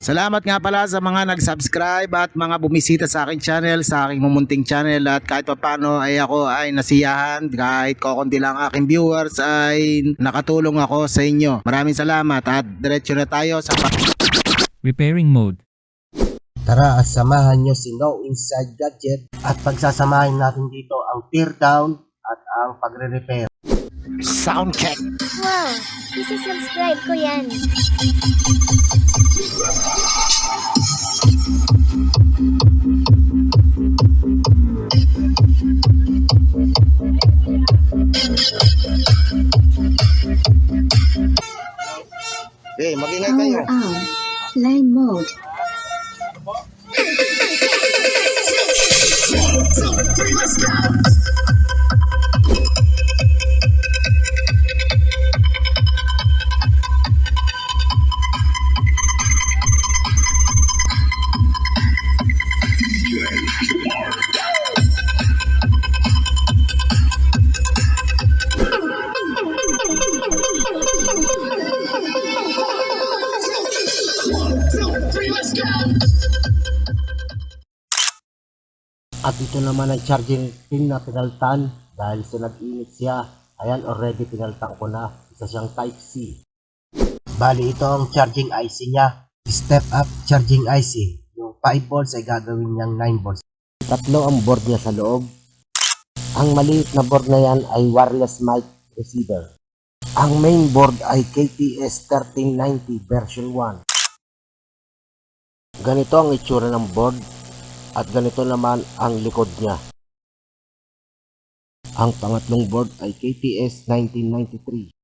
Salamat nga pala sa mga nag-subscribe at mga bumisita sa aking channel, sa aking mumunting channel, at kahit paano ay ako ay nasiyahan, kahit kokonti lang aking viewers ay nakatulong ako sa inyo. Maraming salamat at diretso na tayo sa repairing mode. Tara at samahan nyo si No Inside Gadget at pagsasamahin natin dito ang tear down at ang pagre-repair. sound check. Wow! Isi-subscribe ko yan. Okay, magingay kayo. Power on. Line mode. At ito naman ang charging pin na pinaltan dahil sa nag-init siya. Ayan, already pinaltan ko na. Isa siyang type C. Bali, ito ang charging IC niya. Step up charging IC. Yung 5 volts ay gagawin niyang 9 volts. Tatlo ang board niya sa loob. Ang maliit na board na yan ay wireless mic receiver. Ang main board ay KTS 1390 version 1. Ganito ang itsura ng board. At ganito naman ang likod niya. Ang pangatlong board ay KTS 1993.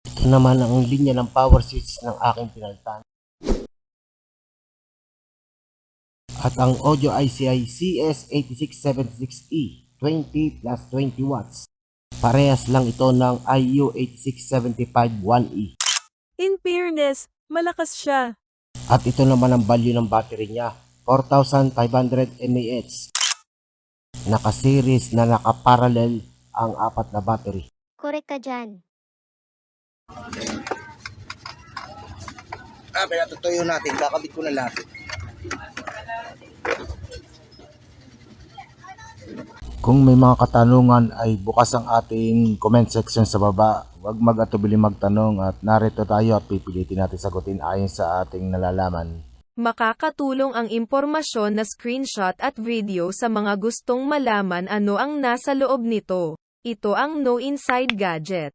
Ito naman ang linya ng power switch ng aking pinaltan. At ang audio IC ay CS8676E 20 plus 20 watts. Parehas lang ito ng IU8675-1E. In fairness, malakas siya. At ito naman ang value ng battery niya, 4,500 mAh. Naka-series na naka-parallel ang apat na battery. Korek ka dyan. Pinatutuyo natin, kakabit ko na lahat. Kung may mga katanungan ay bukas ang ating comment section sa baba. Huwag mag-atubili magtanong at narito tayo at pipilitin natin sagutin ayon sa ating nalalaman. Makakatulong ang impormasyon na screenshot at video sa mga gustong malaman ano ang nasa loob nito. Ito ang No Inside Gadget.